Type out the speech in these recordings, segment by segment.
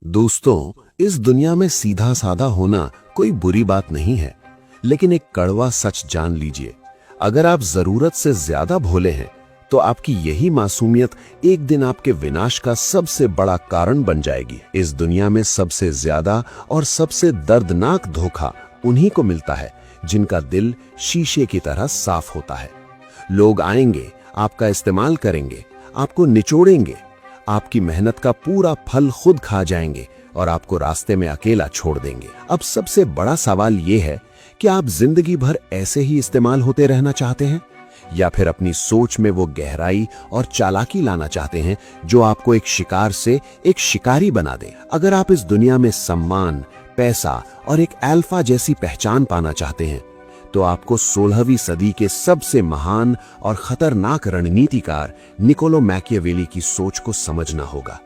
दोस्तों, इस दुनिया में सीधा साधा होना कोई बुरी बात नहीं है, लेकिन एक कड़वा सच जान लीजिए, अगर आप जरूरत से ज्यादा भोले हैं तो आपकी यही मासूमियत एक दिन आपके विनाश का सबसे बड़ा कारण बन जाएगी। इस दुनिया में सबसे ज्यादा और सबसे दर्दनाक धोखा उन्हीं को मिलता है जिनका दिल शीशे की तरह साफ होता है। लोग आएंगे, आपका इस्तेमाल करेंगे, आपको निचोड़ेंगे, आपकी मेहनत का पूरा फल खुद खा जाएंगे और आपको रास्ते में अकेला छोड़ देंगे। अब सबसे बड़ा सवाल यह है कि आप जिंदगी भर ऐसे ही इस्तेमाल होते रहना चाहते हैं या फिर अपनी सोच में वो गहराई और चालाकी लाना चाहते हैं जो आपको एक शिकार से एक शिकारी बना दे। अगर आप इस दुनिया में सम्मान, पैसा और एक अल्फा जैसी पहचान पाना चाहते हैं तो आपको 16वीं सदी के सबसे महान और खतरनाक रणनीतिकार निकोलो मैकियावेली की सोच को समझना होगा।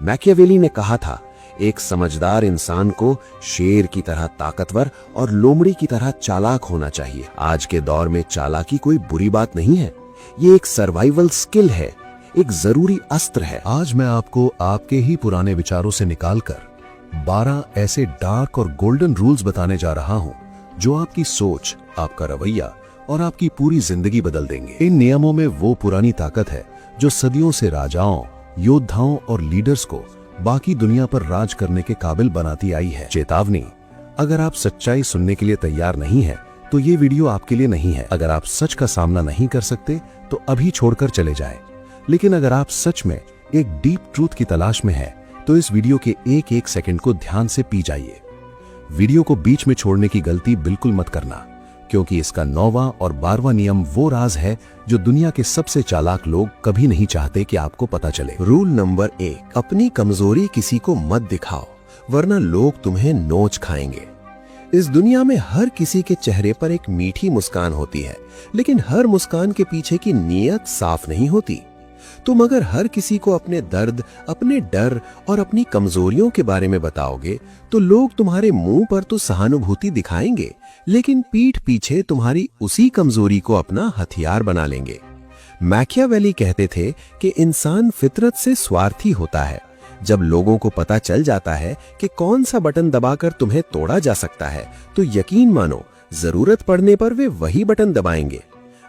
मैकियावेली ने कहा था, एक समझदार इंसान को शेर की तरह ताकतवर और लोमड़ी की तरह चालाक होना चाहिए। आज के दौर में चालाकी कोई बुरी बात नहीं है, ये एक सर्वाइवल स्किल है, एक जरूरी अस्त्र है। आज मैं आपको आपके ही पुराने विचारों से निकालकर 12 ऐसे डार्क और गोल्डन रूल्स बताने जा रहा हूं जो आपकी सोच, आपका रवैया और आपकी पूरी जिंदगी बदल देंगे। इन नियमों में वो पुरानी ताकत है जो सदियों से राजाओं, योद्धाओं और लीडर्स को बाकी दुनिया पर राज करने के काबिल बनाती आई है। चेतावनी, अगर आप सच्चाई सुनने के लिए तैयार नहीं है तो ये वीडियो आपके लिए नहीं है। अगर आप सच का सामना नहीं कर सकते तो अभी छोड़कर चले जाएं। लेकिन अगर आप सच में एक डीप ट्रूथ की तलाश में है तो इस वीडियो के एक एक सेकंड को ध्यान से पी जाइए। वीडियो को बीच में छोड़ने की गलती बिल्कुल मत करना, क्योंकि इसका 9वां और 12वां नियम वो राज है जो दुनिया के सबसे चालाक लोग कभी नहीं चाहते कि आपको पता चले। रूल नंबर 1, अपनी कमजोरी किसी को मत दिखाओ, वरना लोग तुम्हें नोच खाएंगे। इस दुनिया में हर किसी के चेहरे पर एक मीठी मुस्कान होती है, लेकिन हर मुस्कान के पीछे की नीयत साफ नहीं होती। तुम अगर हर किसी को अपने दर्द, अपने डर और अपनी कमजोरियों के बारे में बताओगे तो लोग तुम्हारे मुंह पर तो सहानुभूति दिखाएंगे, लेकिन पीठ पीछे तुम्हारी उसी कमजोरी को अपना हथियार बना लेंगे। मैकियावेली कहते थे कि इंसान फितरत से स्वार्थी होता है। जब लोगों को पता चल जाता है कि कौन सा बटन दबाकर तुम्हें तोड़ा जा सकता है तो यकीन मानो, जरूरत पड़ने पर वे वही बटन दबाएंगे।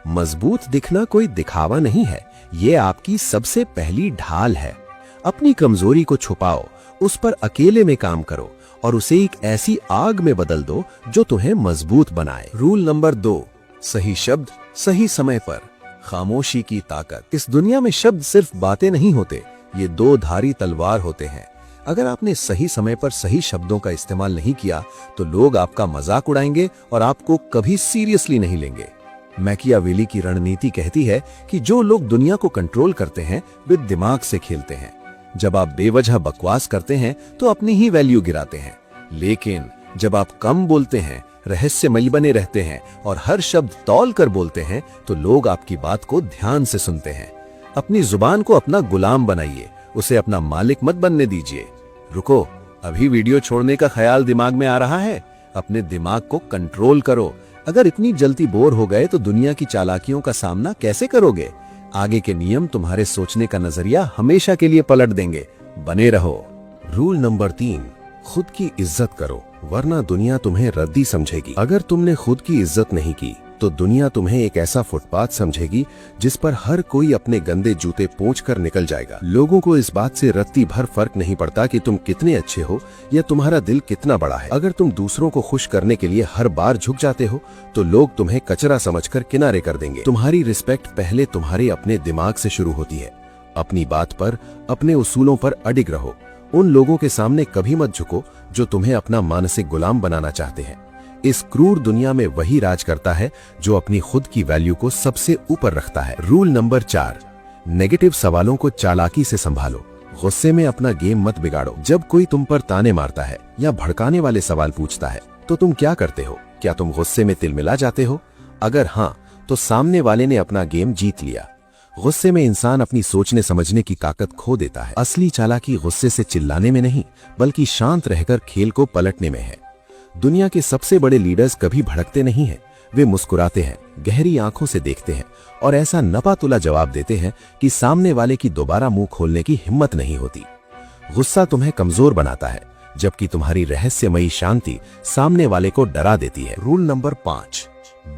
मजबूत दिखना कोई दिखावा नहीं है, ये आपकी सबसे पहली ढाल है। अपनी कमजोरी को छुपाओ, उस पर अकेले में काम करो और उसे एक ऐसी आग में बदल दो जो तुम्हें मजबूत बनाए। रूल नंबर 2, सही शब्द सही समय पर, खामोशी की ताकत। इस दुनिया में शब्द सिर्फ बातें नहीं होते, ये 2 धारी तलवार होते हैं। अगर आपने सही समय पर सही शब्दों का इस्तेमाल नहीं किया तो लोग आपका मजाक उड़ाएंगे और आपको कभी सीरियसली नहीं लेंगे। मैकियावेली की रणनीति कहती है कि जो लोग दुनिया को कंट्रोल करते हैं वे दिमाग से खेलते हैं। जब आप बेवजह बकवास करते हैं तो अपनी ही वैल्यू गिराते हैं, लेकिन जब आप कम बोलते हैं, रहस्यमयी बने रहते हैं और हर शब्द तौल कर बोलते हैं तो लोग आपकी बात को ध्यान से सुनते हैं। अपनी जुबान को अपना गुलाम बनाइए, उसे अपना मालिक मत बनने दीजिए। रुको, अभी वीडियो छोड़ने का ख्याल दिमाग में आ रहा है? अपने दिमाग को कंट्रोल करो। अगर इतनी जल्दी बोर हो गए तो दुनिया की चालाकियों का सामना कैसे करोगे? आगे के नियम तुम्हारे सोचने का नजरिया हमेशा के लिए पलट देंगे। बने रहो। रूल नंबर 3, खुद की इज्जत करो, वरना दुनिया तुम्हें रद्दी समझेगी। अगर तुमने खुद की इज्जत नहीं की तो दुनिया तुम्हें एक ऐसा फुटपाथ समझेगी जिस पर हर कोई अपने गंदे जूते पोंछ कर निकल जाएगा। लोगों को इस बात से रत्ती भर फर्क नहीं पड़ता कि तुम कितने अच्छे हो या तुम्हारा दिल कितना बड़ा है। अगर तुम दूसरों को खुश करने के लिए हर बार झुक जाते हो तो लोग तुम्हें कचरा समझकर किनारे कर देंगे। तुम्हारी रिस्पेक्ट पहले तुम्हारे अपने दिमाग से शुरू होती है। अपनी बात पर, अपने उसूलों पर अडिग रहो। उन लोगों के सामने कभी मत झुको जो तुम्हें अपना मानसिक गुलाम बनाना चाहते हैं। इस क्रूर दुनिया में वही राज करता है जो अपनी खुद की वैल्यू को सबसे ऊपर रखता है। रूल नंबर 4, नेगेटिव सवालों को चालाकी से संभालो, गुस्से में अपना गेम मत बिगाड़ो। जब कोई तुम पर ताने मारता है या भड़काने वाले सवाल पूछता है तो तुम क्या करते हो? क्या तुम गुस्से में तिलमिला जाते हो? अगर हाँ, तो सामने वाले ने अपना गेम जीत लिया। गुस्से में इंसान अपनी सोचने समझने की ताकत खो देता है। असली चालाकी गुस्से से चिल्लाने में नहीं, बल्कि शांत रहकर खेल को पलटने में है। दुनिया के सबसे बड़े लीडर्स कभी भड़कते नहीं हैं, वे मुस्कुराते हैं, गहरी आंखों से देखते हैं और ऐसा नपा तुला जवाब देते हैं कि सामने वाले की दोबारा मुंह खोलने की हिम्मत नहीं होती। गुस्सा तुम्हें कमजोर बनाता है, जबकि तुम्हारी रहस्यमयी शांति सामने वाले को डरा देती है। रूल नंबर 5,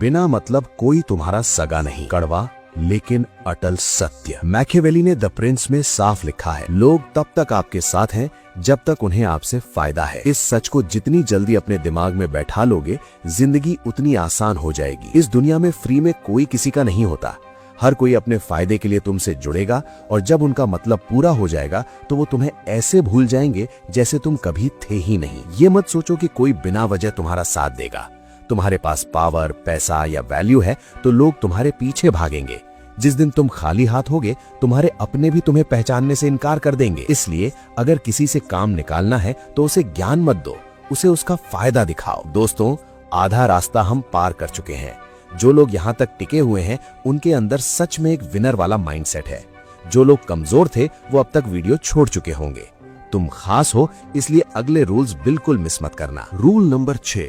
बिना मतलब कोई तुम्हारा सगा नहीं। कड़वा लेकिन अटल सत्य। मैकियावेली ने द प्रिंस में साफ लिखा है, लोग तब तक आपके साथ हैं जब तक उन्हें आपसे फायदा है। इस सच को जितनी जल्दी अपने दिमाग में बैठा लोगे, जिंदगी उतनी आसान हो जाएगी। इस दुनिया में फ्री में कोई किसी का नहीं होता। हर कोई अपने फायदे के लिए तुमसे जुड़ेगा, और जब उनका मतलब पूरा हो जाएगा तो वो तुम्हें ऐसे भूल जाएंगे जैसे तुम कभी थे ही नहीं। ये मत सोचो कि कोई बिना वजह तुम्हारा साथ देगा। तुम्हारे पास पावर, पैसा या वैल्यू है तो लोग तुम्हारे पीछे भागेंगे। जिस दिन तुम खाली हाथ होगे, तुम्हारे अपने भी तुम्हें पहचानने से इनकार कर देंगे। इसलिए अगर किसी से काम निकालना है तो उसे ज्ञान मत दो, उसे उसका फायदा दिखाओ। दोस्तों, आधा रास्ता हम पार कर चुके हैं। जो लोग यहाँ तक टिके हुए हैं, उनके अंदर सच में एक विनर वाला माइंडसेट है। जो लोग कमजोर थे, वो अब तक वीडियो छोड़ चुके होंगे। तुम खास हो, इसलिए अगले रूल्स बिल्कुल मिस मत करना। रूल नंबर 6,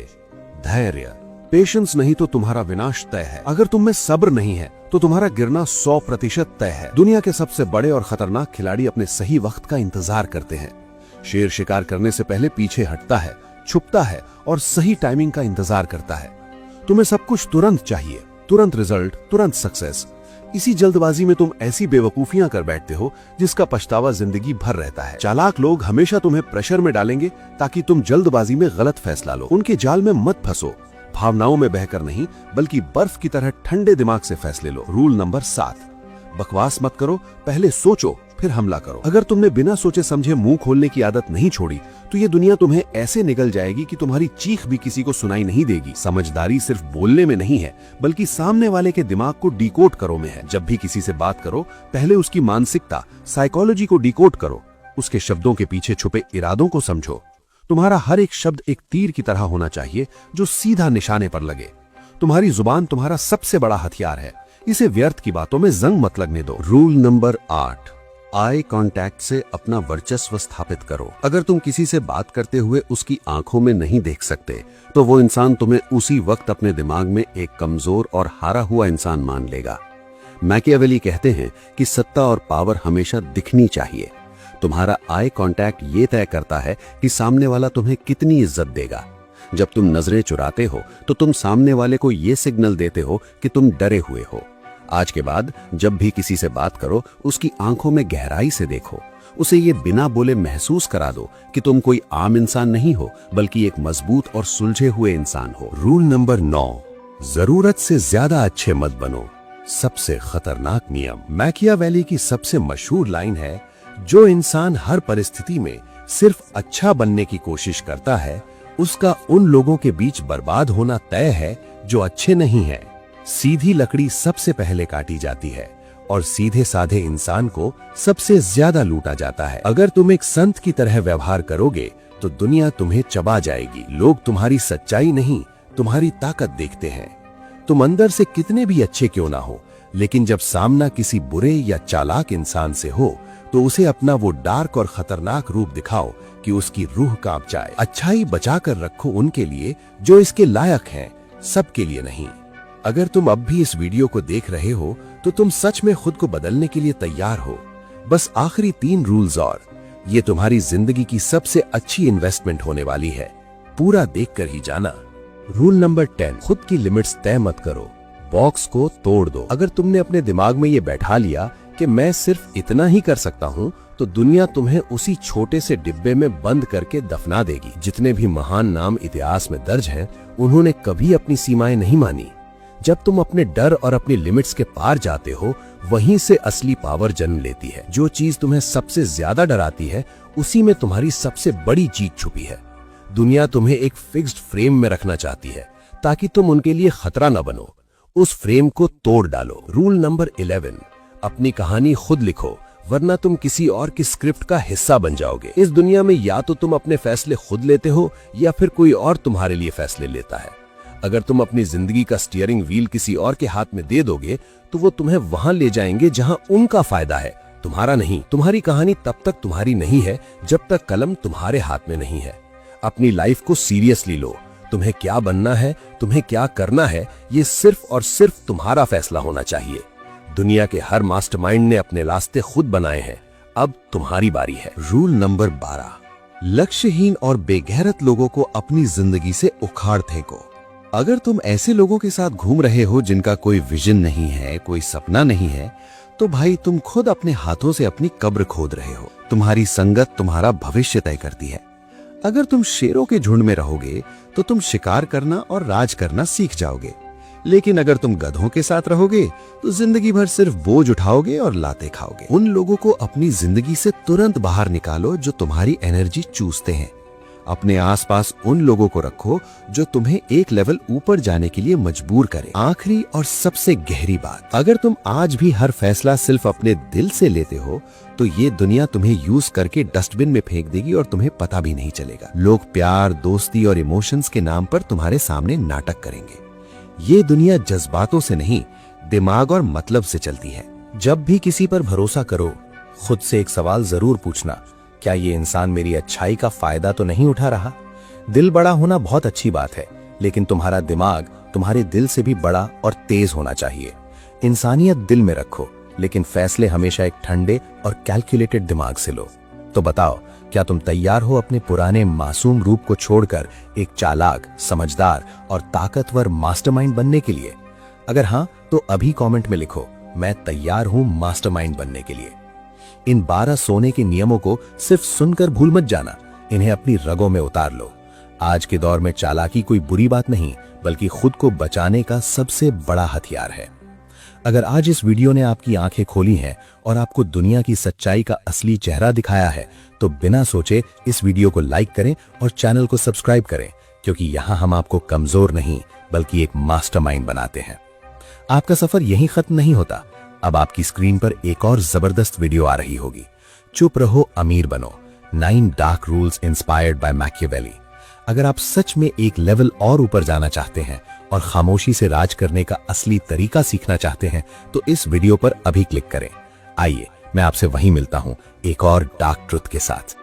धैर्य। पेशेंस नहीं तो तुम्हारा विनाश तय है। अगर तुम में सब्र नहीं है तो तुम्हारा गिरना 100% तय है। दुनिया के सबसे बड़े और खतरनाक खिलाड़ी अपने सही वक्त का इंतजार करते हैं। शेर शिकार करने से पहले पीछे हटता है, छुपता है और सही टाइमिंग का इंतजार करता है। तुम्हें सब कुछ तुरंत चाहिए, तुरंत रिजल्ट, तुरंत सक्सेस। इसी जल्दबाजी में तुम ऐसी बेवकूफियां कर बैठते हो जिसका पछतावा जिंदगी भर रहता है। चालाक लोग हमेशा तुम्हें प्रेशर में डालेंगे ताकि तुम जल्दबाजी में गलत फैसला लो। उनके जाल में मत फंसो। भावनाओं में बहकर नहीं, बल्कि बर्फ की तरह ठंडे दिमाग से फैसले लो। रूल नंबर 7, बकवास मत करो, पहले सोचो फिर हमला करो। अगर तुमने बिना सोचे समझे मुंह खोलने की आदत नहीं छोड़ी तो ये दुनिया तुम्हें ऐसे निगल जाएगी कि तुम्हारी चीख भी किसी को सुनाई नहीं देगी। समझदारी सिर्फ बोलने में नहीं है, बल्कि सामने वाले के दिमाग को डिकोड करो में है। जब भी किसी से बात करो, पहले उसकी मानसिकता, साइकोलॉजी को डिकोड करो। उसके शब्दों के पीछे छुपे इरादों को समझो। तुम्हारा हर एक शब्द एक तीर की तरह होना चाहिए जो सीधा निशाने पर लगे। तुम्हारी जुबान तुम्हारा सबसे बड़ा हथियार है, इसे व्यर्थ की बातों में जंग मत लगने दो। रूल नंबर 8, आई कांटेक्ट से अपना वर्चस्व स्थापित करो। अगर तुम किसी से बात करते हुए उसकी आंखों में नहीं देख सकते, तो वो इंसान तुम्हें उसी वक्त अपने दिमाग में एक कमजोर और हारा हुआ इंसान मान लेगा। मैकियावेली कहते हैं कि सत्ता और पावर हमेशा दिखनी चाहिए। तुम्हारा आई कांटेक्ट ये तय करता है कि सामने वाला तुम्हें कितनी इज्जत देगा। जब तुम नजरें चुराते हो तो तुम सामने वाले को ये सिग्नल देते हो कि तुम डरे हुए हो। आज के बाद जब भी किसी से बात करो, उसकी आंखों में गहराई से देखो। उसे ये बिना बोले महसूस करा दो कि तुम कोई आम इंसान नहीं हो, बल्कि एक मजबूत और सुलझे हुए इंसान हो। रूल नंबर 9, जरूरत से ज्यादा अच्छे मत बनो। सबसे खतरनाक नियम। मैकियावेली की सबसे मशहूर लाइन है, जो इंसान हर परिस्थिति में सिर्फ अच्छा बनने की कोशिश करता है, उसका उन लोगों के बीच बर्बाद होना तय है जो अच्छे नहीं हैं। सीधी लकड़ी सबसे पहले काटी जाती है और सीधे साधे इंसान को सबसे ज्यादा लूटा जाता है। अगर तुम एक संत की तरह व्यवहार करोगे तो दुनिया तुम्हें चबा जाएगी। लोग तुम्हारी सच्चाई नहीं, तुम्हारी ताकत देखते हैं। तुम अंदर से कितने भी अच्छे क्यों ना हो, लेकिन जब सामना किसी बुरे या चालाक इंसान से हो तो उसे अपना वो डार्क और खतरनाक रूप दिखाओ कि उसकी रूह कांप जाए। अच्छाई बचा कर रखो उनके लिए जो इसके लायक हैं, सबके लिए नहीं। अगर तुम अब भी इस वीडियो को देख रहे हो तो तुम सच में खुद को बदलने के लिए तैयार हो। बस आखिरी 3 रूल्स और ये तुम्हारी जिंदगी की सबसे अच्छी इन्वेस्टमेंट होने वाली है। पूरा देखकर ही जाना। रूल नंबर 10, खुद की लिमिट्स तय मत करो, बॉक्स को तोड़ दो। अगर तुमने अपने दिमाग में ये बैठा लिया कि मैं सिर्फ इतना ही कर सकता हूँ, तो दुनिया तुम्हें उसी छोटे से डिब्बे में बंद करके दफना देगी। जितने भी महान नाम इतिहास में दर्ज हैं, उन्होंने कभी अपनी सीमाएं नहीं मानी। जब तुम अपने डर और अपनी लिमिट्स के पार जाते हो, वहीं से असली पावर जन्म लेती है। जो चीज तुम्हें सबसे ज्यादा डराती है, उसी में तुम्हारी सबसे बड़ी जीत छुपी है। दुनिया तुम्हें एक फिक्स्ड फ्रेम में रखना चाहती है ताकि तुम उनके लिए खतरा न बनो। उस फ्रेम को तोड़ डालो। रूल नंबर 11, अपनी कहानी खुद लिखो, वरना तुम किसी और की स्क्रिप्ट का हिस्सा बन जाओगे। इस दुनिया में या तो तुम अपने फैसले खुद लेते हो या फिर कोई और तुम्हारे लिए फैसले लेता है। अगर तुम अपनी जिंदगी का स्टीयरिंग व्हील किसी और के हाथ में दे दोगे तो वो तुम्हें वहां ले जाएंगे जहां उनका फायदा है, तुम्हारा नहीं। तुम्हारी कहानी तब तक तुम्हारी नहीं है जब तक कलम तुम्हारे हाथ में नहीं है। अपनी लाइफ को सीरियसली लो। तुम्हें क्या बनना है, तुम्हें क्या करना है, ये सिर्फ और सिर्फ तुम्हारा फैसला होना चाहिए। दुनिया के हर मास्टरमाइंड ने अपने रास्ते खुद बनाए हैं। अब तुम्हारी बारी है। रूल नंबर 12, लक्ष्यहीन और बेगैरत लोगों को अपनी जिंदगी से उखाड़ फेंको। अगर तुम ऐसे लोगों के साथ घूम रहे हो जिनका कोई विजन नहीं है, कोई सपना नहीं है, तो भाई तुम खुद अपने हाथों से अपनी कब्र खोद रहे हो। तुम्हारी संगत तुम्हारा भविष्य तय करती है। अगर तुम शेरों के झुंड में रहोगे तो तुम शिकार करना और राज करना सीख जाओगे, लेकिन अगर तुम गधों के साथ रहोगे तो जिंदगी भर सिर्फ बोझ उठाओगे और लाते खाओगे। उन लोगों को अपनी जिंदगी से तुरंत बाहर निकालो जो तुम्हारी एनर्जी चूसते हैं। अपने आसपास उन लोगों को रखो जो तुम्हें एक लेवल ऊपर जाने के लिए मजबूर करें। आखिरी और सबसे गहरी बात, अगर तुम आज भी हर फैसला सिर्फ अपने दिल से लेते हो तो ये दुनिया तुम्हें यूज करके डस्टबिन में फेंक देगी और तुम्हें पता भी नहीं चलेगा। लोग प्यार, दोस्ती और इमोशंस के नाम पर तुम्हारे सामने नाटक करेंगे। ये दुनिया जज्बातों से नहीं, दिमाग और मतलब से चलती है। जब भी किसी पर भरोसा करो, खुद से एक सवाल जरूर पूछना, क्या ये इंसान मेरी अच्छाई का फायदा तो नहीं उठा रहा? दिल बड़ा होना बहुत अच्छी बात है, लेकिन तुम्हारा दिमाग तुम्हारे दिल से भी बड़ा और तेज होना चाहिए। इंसानियत दिल में रखो, लेकिन फैसले हमेशा एक ठंडे और कैलकुलेटेड दिमाग से लो। तो बताओ, क्या तुम तैयार हो अपने पुराने मासूम रूप को छोड़कर एक चालाक, समझदार और ताकतवर मास्टरमाइंड बनने के लिए? अगर हाँ, तो अभी कमेंट में लिखो, मैं तैयार हूं मास्टरमाइंड बनने के लिए। इन 12 सोने के नियमों को सिर्फ सुनकर भूल मत जाना, इन्हें अपनी रगों में उतार लो। आज के दौर में चालाकी कोई बुरी बात नहीं, बल्कि खुद को बचाने का सबसे बड़ा हथियार है। अगर आज इस वीडियो ने आपकी आंखें खोली हैं और आपको दुनिया की सच्चाई का असली चेहरा दिखाया है, तो बिना सोचे इस वीडियो को लाइक करें और चैनल को सब्सक्राइब करें, क्योंकि यहाँ हम आपको कमजोर नहीं बल्कि एक मास्टरमाइंड बनाते हैं। आपका सफर यहीं खत्म नहीं होता। अब आपकी स्क्रीन पर एक और जबरदस्त वीडियो आ रही होगी। चुप रहो, अमीर बनो, 9 dark rules inspired by Machiavelli. अगर आप सच में एक लेवल और ऊपर जाना चाहते हैं और खामोशी से राज करने का असली तरीका सीखना चाहते हैं, तो इस वीडियो पर अभी क्लिक करें। आइए, मैं आपसे वहीं मिलता हूं एक और डार्क ट्रुथ के साथ।